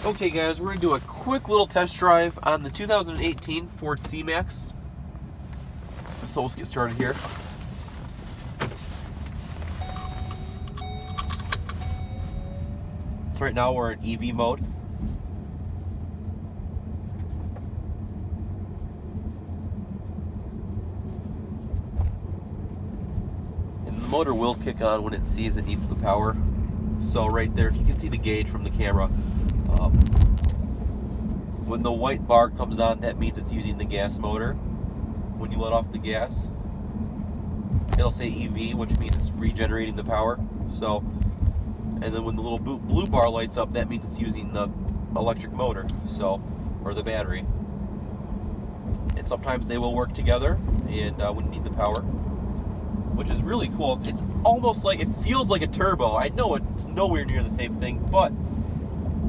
Okay guys, we're going to do a quick little test drive on the 2018 Ford C-Max. So let's get started here. So right now we're in Eevee mode. And the motor will kick on when it sees it needs the power. So right there, if you can see the gauge from the camera, when the white bar comes on, that means it's using the gas motor. When you let off the gas, it'll say EV, which means it's regenerating the power. So, and then when the little blue bar lights up, that means it's using the electric motor, so, or the battery. And sometimes they will work together, and when you need the power, which is really cool. It's almost like, it feels like a turbo. I know it's nowhere near the same thing, but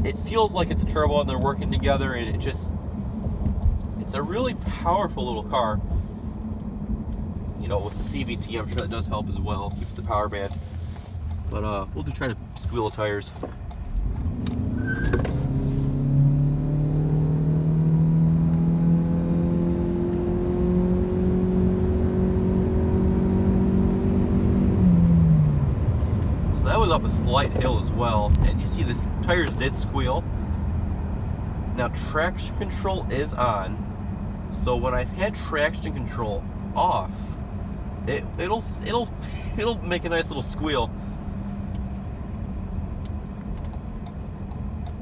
it feels like it's a turbo and they're working together, and it's a really powerful little car. You know, with the CVT, I'm sure that does help as well. Keeps the power band. But we'll try to squeal the tires. That was up a slight hill as well, and you see the tires did squeal. Now traction control is on, so when I've had traction control off, it'll make a nice little squeal.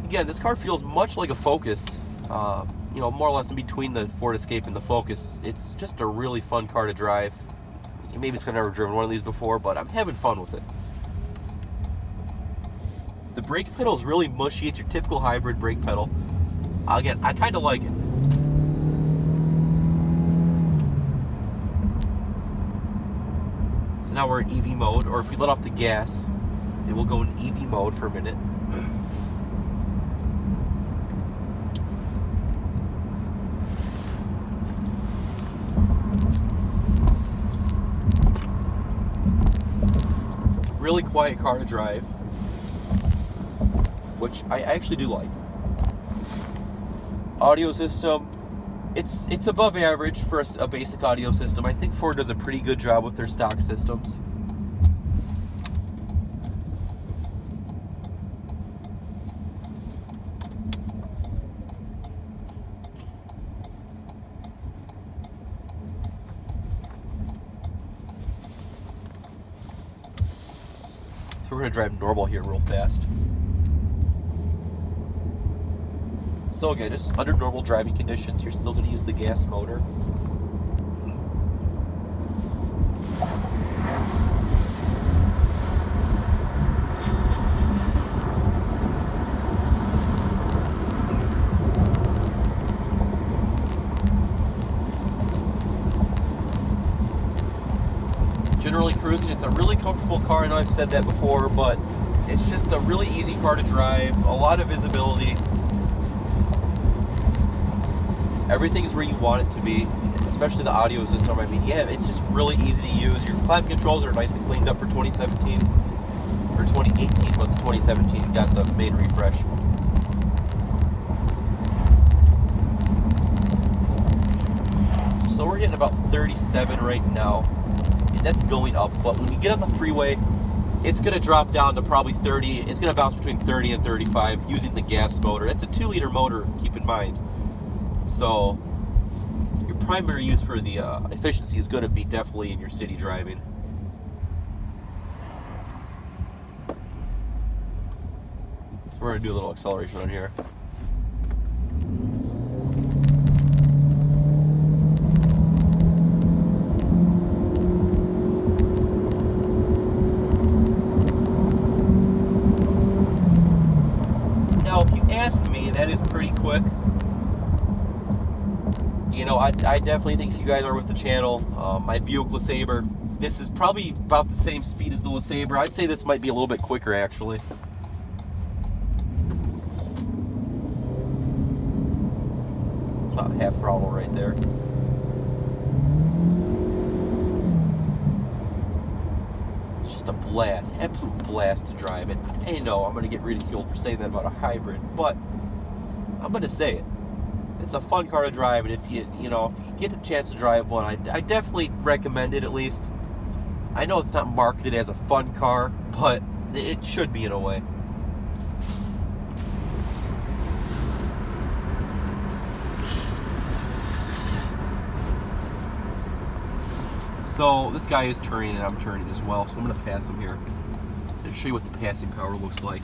Again, this car feels much like a Focus, you know, more or less in between the Ford Escape and the Focus. It's just a really fun car to drive. Maybe it's 'cause I've never driven one of these before, but I'm having fun with it. The brake pedal is really mushy. It's your typical hybrid brake pedal. Again, I kind of like it. So now we're in Eevee mode, or if we let off the gas, it will go in Eevee mode for a minute. Really quiet car to drive, which I actually do like. Audio system, it's above average for a basic audio system. I think Ford does a pretty good job with their stock systems. So we're going to drive normal here real fast. So again, just under normal driving conditions, you're still going to use the gas motor. Generally cruising, it's a really comfortable car. I know I've said that before, but it's just a really easy car to drive, a lot of visibility. Everything's where you want it to be, especially the audio system. I mean, yeah, it's just really easy to use. Your climate controls are nice and cleaned up for 2017, or 2018, but the 2017 got the main refresh. So we're getting about 37 right now, and that's going up, but when you get on the freeway, it's going to drop down to probably 30. It's going to bounce between 30 and 35 using the gas motor. It's a 2-liter motor, keep in mind. So your primary use for the efficiency is going to be definitely in your city driving. So we're going to do a little acceleration on here. Now, if you ask me, that is pretty quick. You know, I definitely think if you guys are with the channel, my Buick LeSabre, this is probably about the same speed as the LeSabre. I'd say this might be a little bit quicker, actually. About half throttle right there. It's just a blast, absolute blast to drive it. I know I'm going to get ridiculed for saying that about a hybrid, but I'm gonna say it. It's a fun car to drive, and if you get the chance to drive one, I definitely recommend it at least. I know it's not marketed as a fun car, but it should be in a way. So this guy is turning and I'm turning as well, so I'm going to pass him here and show you what the passing power looks like.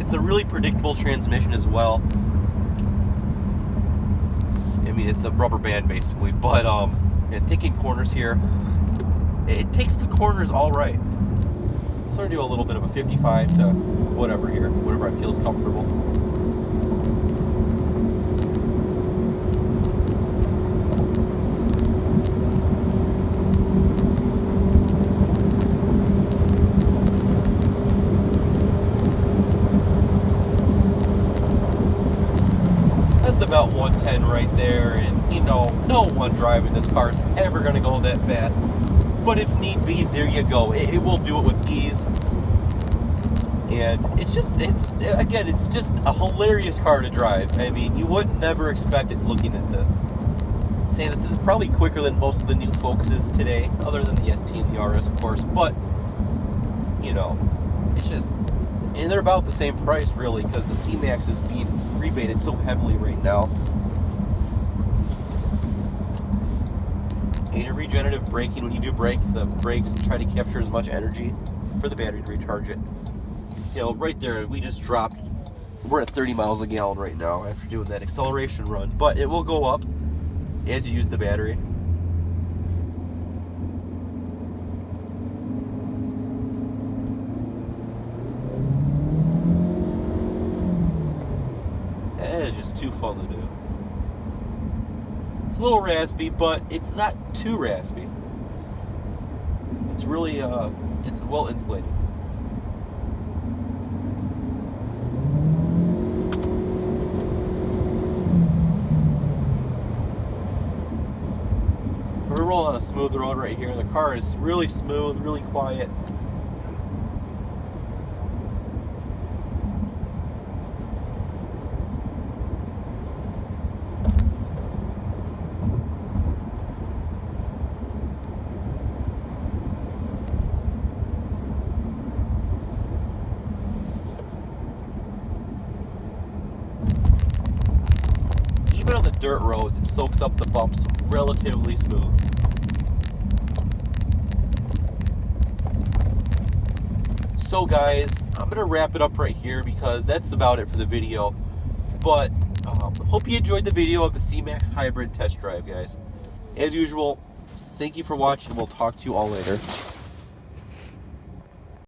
It's a really predictable transmission as well. I mean, it's a rubber band basically, but taking corners here, it takes the corners all right. So I'm going to do a little bit of a 55 to whatever here, whatever I feel is comfortable. That's about 110 right there, and no one driving this car is ever going to go that fast. But if need be, there you go. It will do it with ease. And it's just a hilarious car to drive. I mean, you would never expect it looking at this. Saying that this is probably quicker than most of the new Focuses today, other than the ST and the RS, of course. But, and they're about the same price, really, because the C-Max is being rebated so heavily right now. And your regenerative braking, when you do brake, the brakes try to capture as much energy for the battery to recharge it. Right there, we just dropped, we're at 30 miles a gallon right now after doing that acceleration run, but it will go up as you use the battery. It's just too fun to do. It's a little raspy, but it's not too raspy. It's really it's well insulated. We're rolling on a smooth road right here. The car is really smooth, really quiet. Even on the dirt roads, it soaks up the bumps relatively smooth. So guys, I'm going to wrap it up right here because that's about it for the video. But hope you enjoyed the video of the C-Max Hybrid test drive, guys. As usual, thank you for watching. We'll talk to you all later.